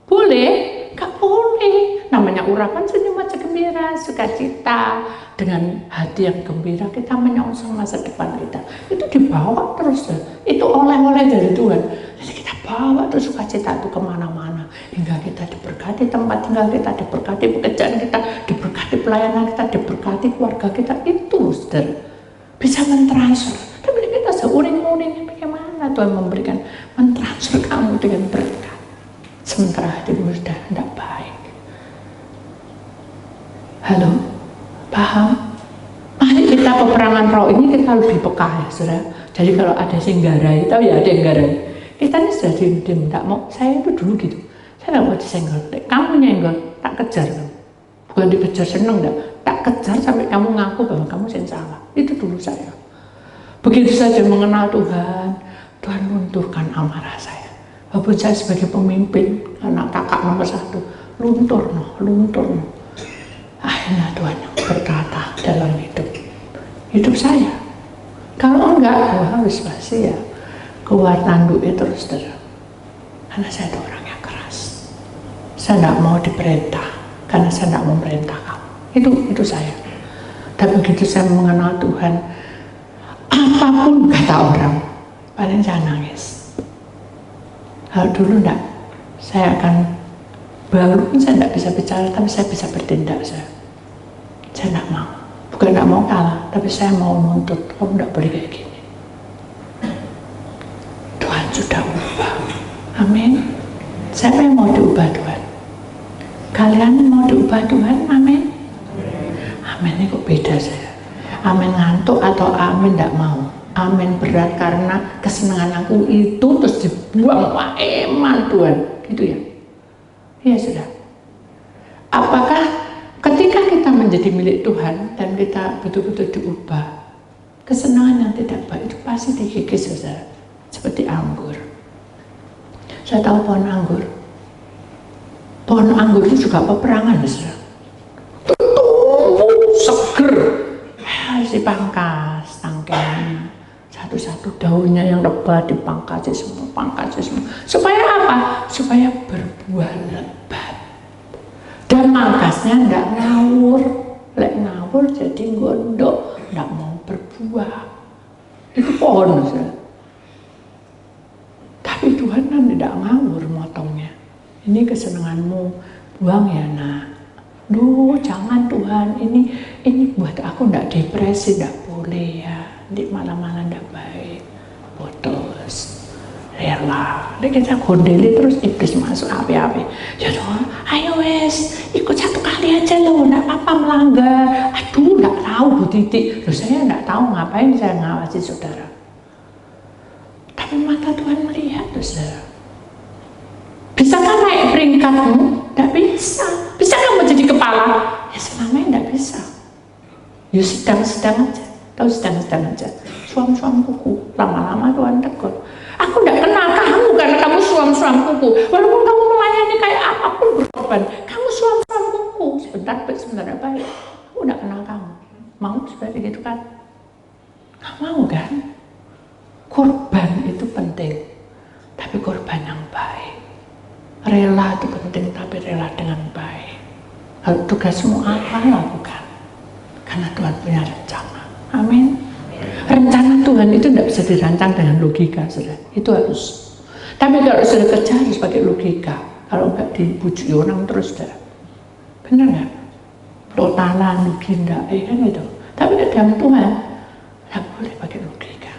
Boleh, nggak boleh. Namanya urapan senyum aja gembira, sukacita, dengan hati yang gembira kita menyongsong masa depan kita. Itu dibawa terus ya. Itu oleh-oleh dari Tuhan. Jadi kita bawa terus sukacita itu kemana-mana hingga kita diberkati tempat tinggal kita, diberkati pekerjaan kita, diberkati pelayanan kita, diberkati keluarga kita. Itu saudara bisa mentransfer. Tapi kita seuring-uringnya bagaimana Tuhan memberikan mentransfer kamu dengan berkat sementara hatimu sudah tidak baik. Halo, paham? Mari kita peperangan roh ini kita lebih peka ya saudara. Jadi kalau ada yang garai, tahu ya ada yang garai. Kita ini sudah diem-diem, tak mau. Saya itu dulu gitu. Saya tidak mau disenggol. Kamu nyenggol, tak kejar kamu. Bukan dikejar seneng enggak. Tak kejar sampai kamu ngaku bahwa kamu yang salah. Itu dulu saya. Begitu saja mengenal Tuhan, Tuhan lunturkan amarah saya. Walaupun saya sebagai pemimpin, anak kakak nomor 1, luntur. Akhirnya Tuhan yang berkata dalam hidup saya. Kalau enggak, harus pasti ya keluar tanduknya terus. Karena saya itu orang yang keras. Saya tidak mau diperintah, karena saya tidak mau merintah kamu. Itu saya. Dan begitu saya mengenal Tuhan, apapun kata orang, paling saya nangis. Kalau dulu enggak, saya akan baru saya tidak bisa bicara, tapi saya bisa bertindak. Saya tidak mau, bukan tidak mau kalah, tapi saya mau menuntut, kamu tidak boleh kayak gini. Tuhan sudah ubah, amin. Siapa yang mau diubah Tuhan? Kalian mau diubah Tuhan, amin. Amin ini kok beda saya. Amin ngantuk atau amin tidak mau. Amin berat karena kesenangan aku itu terus dibuang, wah eman Tuhan, gitu ya. Iya sudah. Apakah ketika kita menjadi milik Tuhan dan kita betul-betul diubah, kesenangan yang tidak baik itu pasti dikikis saudara. Seperti anggur. Saya tahu pohon anggur. Pohon anggur itu juga peperangan saudara. Tumbuh seger, harus dipangkas tangkainya. Satu-satu daunnya yang lebat dipangkas semua, supaya apa? Supaya berbuah lebat. Dan mangkasnya tidak ngawur. Lek ngawur jadi gondok, tidak mau berbuah. Itu pohon saudara. Tapi Tuhan kan tidak ngawur motongnya. Ini kesenanganmu, buang ya nak. Duh jangan Tuhan, ini buat aku tidak depresi, tidak boleh ya. Nanti malah-malah tidak baik. putus. Rela. Nek kita gondeli terus iblis masuk api-api. Ya toh, ayo wes, ikut satu kali aja loh, enggak apa-apa melanggar. Aduh, enggak tahu Bu Titi. Loh, saya enggak tahu ngapain saya ngawasi saudara. Tapi mata Tuhan melihat tuh saudara. Bisakah naik peringkatmu? Enggak bisa. Bisa kamu jadi kepala? Ya selamanya enggak bisa. Ya sedang-sedang aja. Tahu sedang-sedang aja. Suam-suam kuku. Lama-lama Tuhan tegur. Aku tidak kenal kamu karena kamu suam-suam kuku. Walaupun kamu melayani kayak apapun berkorban, kamu suam-suam kuku. Sebentar baik. Aku tidak kenal kamu. Mau seperti itu kan? Nggak mau kan? Korban itu penting, tapi korban yang baik. Rela itu penting, tapi rela dengan baik. Kalau tugasmu apa, lakukan. Karena Tuhan punya rencana. Amin. Rencana Tuhan itu tidak bisa dirancang dengan logika, saudara. Itu harus. Tapi kalau sudah kerja harus pakai logika. Kalau enggak dibujuki orang terus, saudara. Benar nggak? Totalan, ginda, kan itu. Tapi dalam Tuhan nggak boleh pakai logika.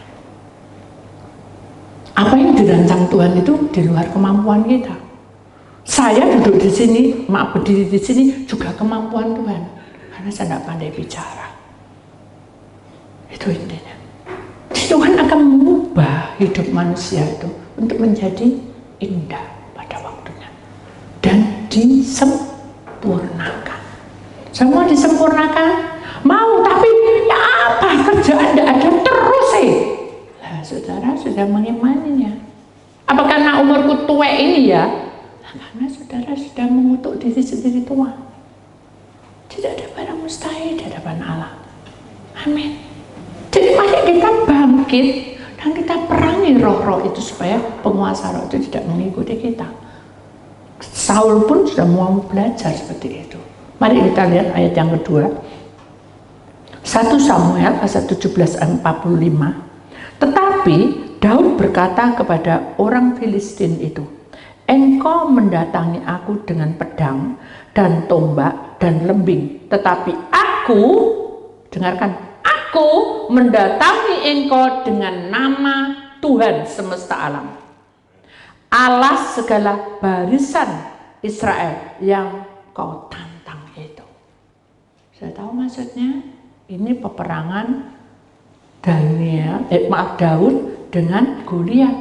Apa yang dirancang Tuhan itu di luar kemampuan kita. Saya duduk di sini, berdiri di sini juga kemampuan Tuhan. Karena saya tidak pandai bicara. Itu intinya. Tuhan akan mengubah hidup manusia itu untuk menjadi indah pada waktunya dan disempurnakan. Semua disempurnakan, mau tapi ya apa, kerjaan tidak ada terus Lah saudara sudah mengimaninya. Apa karena umurku tua ini ya? Nah, karena saudara sudah mengutuk diri sendiri tua. Tidak ada barang mustahil di hadapan Allah. Amin. Jadi mari kita bangkit dan kita perangi roh-roh itu supaya penguasa roh itu tidak mengikuti kita. Saul pun sudah mau belajar seperti itu. Mari kita lihat ayat yang kedua. 1 Samuel pasal 17:45. Tetapi Daud berkata kepada orang Filistin itu, engkau mendatangi aku dengan pedang dan tombak dan lembing, tetapi aku, dengarkan, aku mendatangi engkau dengan nama Tuhan semesta alam, Allah segala barisan Israel yang kau tantang itu. Saya tahu maksudnya, ini peperangan Daud dengan Goliat.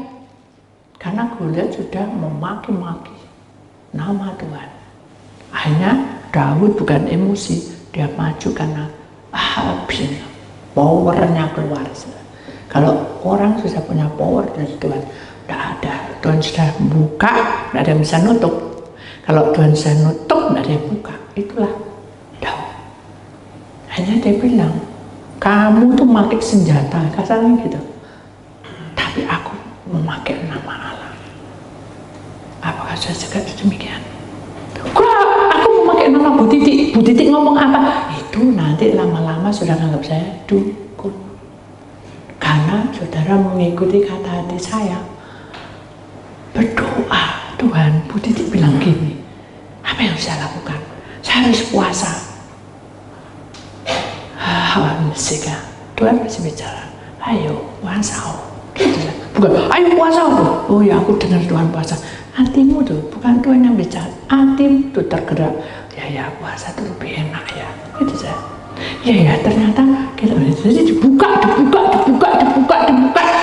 Karena Goliat sudah memaki-maki nama Tuhan. Akhirnya Daud bukan emosi, dia maju karena habis powernya keluar. Kalau orang sudah punya power dari Tuhan, tidak ada. Tuhan sudah buka, tidak ada yang bisa nutup. Kalau Tuhan sudah nutup, tidak ada yang buka. Itulah Daud. Hanya dia bilang, kamu tuh memakai senjata, kasarnya gitu. Tapi aku memakai nama Allah. Apakah saya juga demikian? Aku memakai nama Bu Titi. Bu Titi ngomong apa? Itu nanti lama-lama sudah anggap saya dukun. Karena saudara mengikuti kata hati saya. Berdoa, Tuhan, Bu Titi bilang gini. Apa yang saya lakukan? Saya harus puasa. Tuhan masih bicara. Ayo puasa. Bukan, ayo puasa. Oh ya, aku dengar Tuhan puasa. Hatimu tuh, bukan Tuhan yang bicara. Hatimu tuh tergerak. Ya puasa tuh lebih enak ya. Gitu saja. Ya ternyata kita jadi dibuka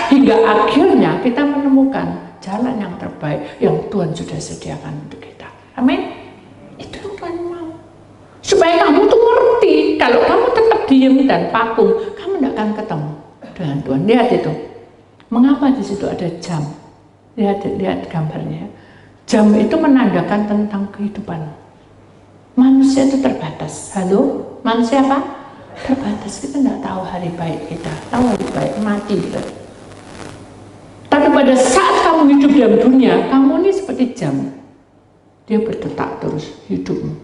hingga akhirnya kita menemukan jalan yang terbaik yang Tuhan sudah sediakan untuk kita. Amin. Itu yang Tuhan mau. Supaya kamu tuh ngerti, kalau kamu tetap diam dan vakum, kamu tidak akan ketemu dengan Tuhan. Lihat itu. Mengapa di situ ada jam? Lihat gambarnya. Jam itu menandakan tentang kehidupan. Manusia itu terbatas. Halo? Manusia apa? Terbatas. Kita tidak tahu hari baik kita. Tahu hari baik mati kita. Tapi pada saat kamu hidup dalam dunia, kamu ini seperti jam. Dia berdetak terus hidupmu.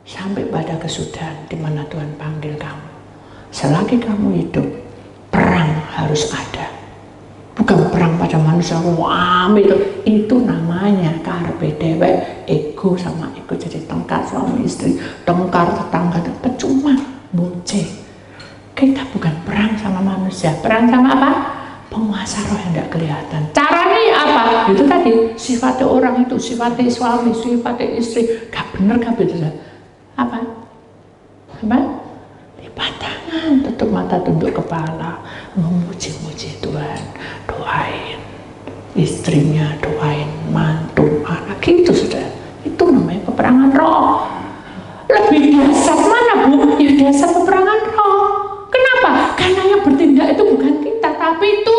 Sampai pada kesudahan di mana Tuhan panggil kamu. Selagi kamu hidup, perang harus ada. Bukan perang pada manusia, wah itu namanya karpe dewek, ego sama ego, jadi tengkar suami istri, tengkar tetangga, percuma, boce. Kita bukan perang sama manusia, perang sama apa? penguasa roh yang tidak kelihatan. Caranya apa? Itu tadi, sifatnya orang itu, sifatnya suami, sifatnya istri, gak bener gak bener. Apa? Lipat tangan, tutup mata, tunduk kepala, memuji-muji Tuhan, doain istrinya, doain mantu, anak, gitu sudah. Itu namanya peperangan roh. Lebih dahsyat mana, Bu? Ya dahsyat peperangan roh. Kenapa? Karena yang bertindak itu bukan kita, tapi itu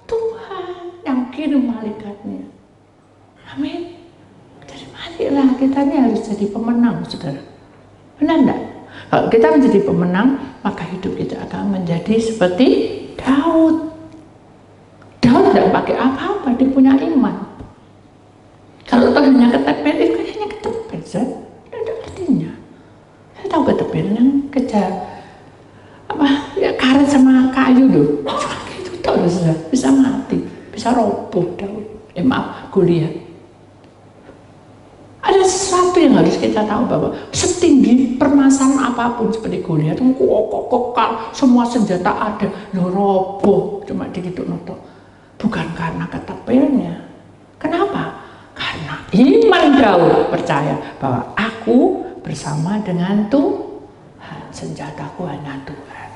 Tuhan yang kirim malaikatnya. Amin. Jadi marilah kita ini harus jadi pemenang, saudara. Benar enggak? Kalau kita menjadi pemenang, maka hidup kita akan menjadi seperti Daud. Daud tidak pakai apa-apa, dia punya iman. Kalau toh hanya ketepel, itu kan hanya ketepel, tidak ada artinya. Saya tahu ketepel yang kejar ya karet sama kayu tuh, itu tak bisa mati, bisa roboh Daud. Goliat. Ada sesuatu yang harus kita tahu bahwa setinggi permasalahan apapun seperti Goliat, kokal, semua senjata ada, roboh cuma digitu noto. Bukan karena ketepelnya. Kenapa? Karena iman Daud percaya bahwa aku bersama dengan Tuhan, senjataku hanya Tuhan.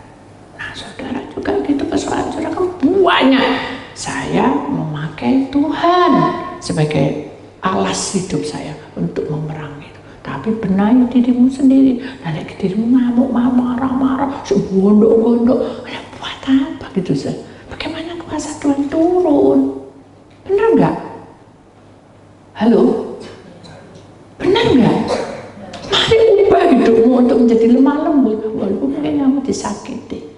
Nah, saudara juga gitu, persoalan saudara kan banyak. Saya memakai Tuhan sebagai alas hidup saya untuk memerangi itu. Tapi benahi dirimu sendiri. Nanti dirimu ngamuk, marah-marah, segondok-gondok. Ya buat apa gitu saya? Bagaimana kuasa Tuhan turun? Benar nggak? Halo? Benar nggak? Mari ubah hidupmu untuk menjadi lemah lembut. Walaupun mungkin kamu disakiti.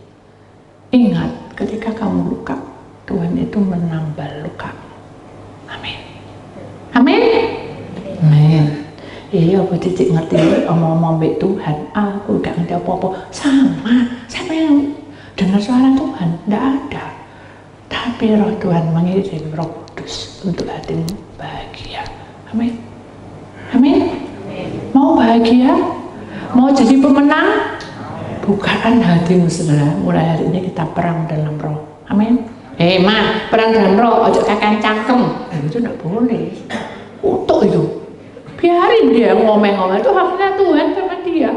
Ingat, ketika kamu luka, Tuhan itu menambal luka. Amin. Amin. Amin. Iya, Bu Titik ngerti omong-omong baik Tuhan. Aku gak ngerti apa-apa. Sama. Siapa yang dengar suara Tuhan? Tidak ada. Tapi roh Tuhan mengirim Roh Kudus untuk hatimu bahagia. Amin. Amin. Mau bahagia? Mau jadi pemenang? Bukaan hatimu, saudara. Mulai hari ini kita perang dalam roh. Amin. Ma, perang dalam roh, ojo kakan cangkem. Itu tidak boleh. Utuk itu. Biarin dia ngomel-ngomel, itu haknya Tuhan sama dia.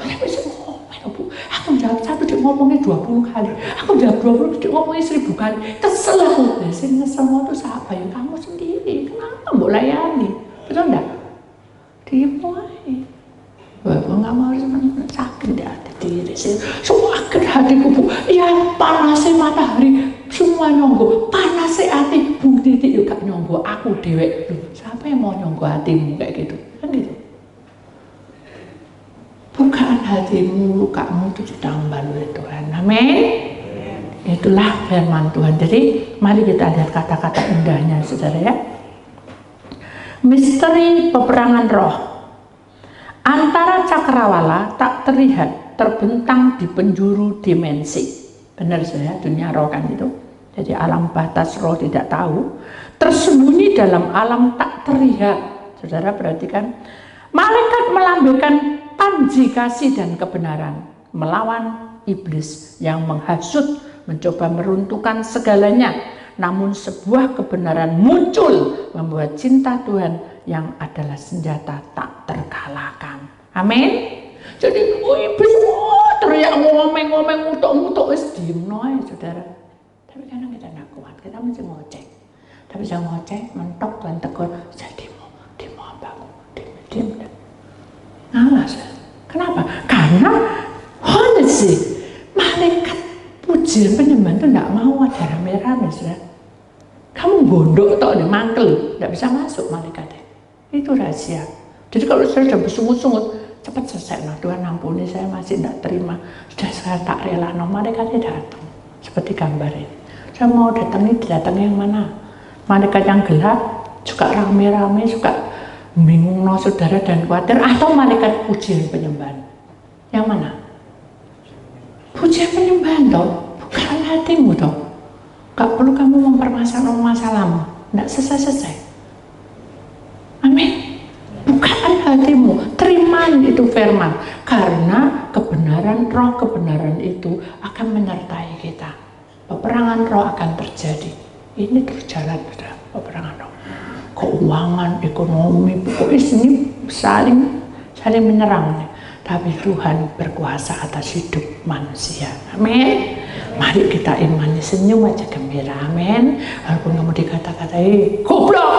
Dia bisa ngomel, Bu. Aku jawab satu, dia ngomongnya 20 kali. Aku jawab 20, dia ngomongnya 1000 kali. Kesel aku. Saya ngesel itu siapa? Ya kamu sendiri. Kenapa mbok layani? Betul enggak? Diem aja. Wah, nggak mau sakit di hati diri sih. Sakit hatiku, Bu. Ya panasnya matahari semua nyonggo. Panasnya hati Bu Titik juga nyonggo. Aku dewek. Siapa yang mau nyonggo hatimu kayak gitu? Kan gitu. Bukaan hatimu, lukamu itu ditambal oleh Tuhan. Amin. Itulah firman Tuhan. Jadi mari kita lihat kata-kata indahnya, saudara ya. Misteri peperangan roh. Antara cakrawala tak terlihat, terbentang di penjuru dimensi. Benar saya, dunia roh kan itu. Jadi alam batas roh tidak tahu. Tersembunyi dalam alam tak terlihat. Saudara perhatikan. Malaikat melambaikan panji kasih dan kebenaran. Melawan iblis yang menghasut, mencoba meruntuhkan segalanya. Namun sebuah kebenaran muncul membuat cinta Tuhan yang adalah senjata tak terkalahkan. Amin. Jadi iblis teriak ngomeng-ngomeng ngutuk-ngutuk wis diem noe, saudara. Tapi kadang kita tidak kuat, kita mesti ngoceh. Tapi bisa ngoceh, mentok Tuhan tegur, jadi mau apa? Diem. Ngalas. Kenapa? Karena honestly, malaikat pujian penyembahan itu tidak mau ada rame-rame, saudara. Kamu gondok atau ada mangkel, tidak bisa masuk malaikatnya. Itu rahasia. Jadi kalau saya sudah bersungut-sungut, cepat selesai. Nah, Tuhan ampuni, saya masih tidak terima. Sudah saya tak rela, malaikatnya datang. Seperti gambar ini. Saya mau datangi yang mana? Malaikat yang gelap, suka rame-rame, suka bingung saudara dan khawatir, atau malaikat pujian penyembahan? Yang mana? Pujian penyembahan toh, bukan hatimu toh. Gak perlu kamu mempermasalahkan masalahmu, tidak selesai-selesai. Amin. Bukaan hatimu, terima itu firman. Karena kebenaran, roh kebenaran itu akan menyertai kita. Peperangan peperangan roh akan terjadi. Ini berjalan, peperangan roh. Keuangan, ekonomi, pokoknya ini saling menyerang. Tapi Tuhan berkuasa atas hidup manusia. Amin. Mari kita imani, senyum aja gembira. Amin. Walaupun kamu dikata-katai goblok,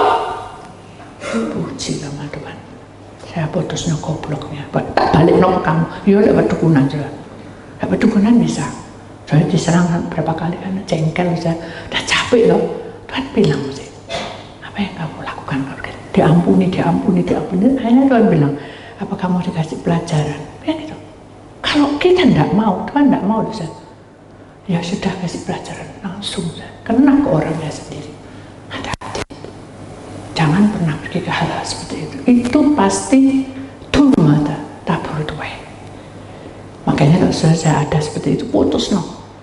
puji sama Tuhan. Saya putusnya gobloknya. Tak balik ke kamu. Ya lewat dukunan juga. Lewat dukunan bisa. Saya diserang berapa kali kan jengkel, saya udah capek loh. Tuhan bilang sih, apa yang kamu lakukan? Diampuni. Akhirnya Tuhan bilang, apa kamu dikasih pelajaran? Ya gitu. Kalau kita tidak mau, Tuhan tidak mau, ya sudah kasih pelajaran langsung, kena ke orangnya sendiri. Hati-hati, jangan pernah pergi ke hal-hal seperti itu. Itu pasti mata tabur tuai. Makanya kalau saya ada seperti itu, putus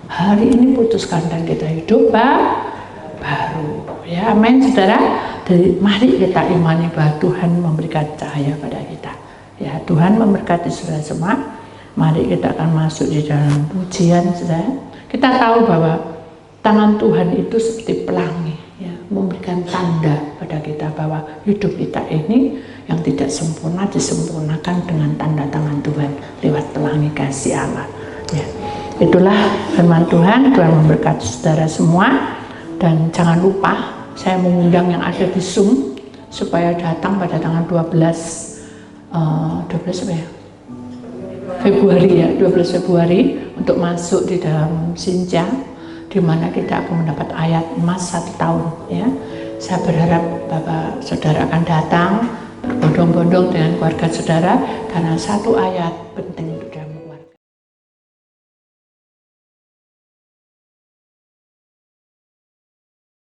hari ini putuskan dan kita hidup baru. Ya, amin saudara. Jadi mari kita imani bahwa Tuhan memberikan cahaya pada kita. Ya, Tuhan memberkati saudara semua. Mari kita akan masuk di dalam pujian, saudara. Kita tahu bahwa tangan Tuhan itu seperti pelangi, ya, memberikan tanda pada kita bahwa hidup kita ini yang tidak sempurna disempurnakan dengan tanda tangan Tuhan lewat pelangi kasih Allah. Ya, itulah firman Tuhan. Tuhan memberkati saudara semua. Dan jangan lupa, saya mengundang yang ada di Zoom supaya datang pada tanggal 12 apa ya? Februari ya, 12 Februari untuk masuk di dalam Sinja, di mana kita akan mendapat ayat emas 1 tahun ya. Saya berharap Bapak Saudara akan datang berbondong-bondong dengan keluarga saudara karena satu ayat penting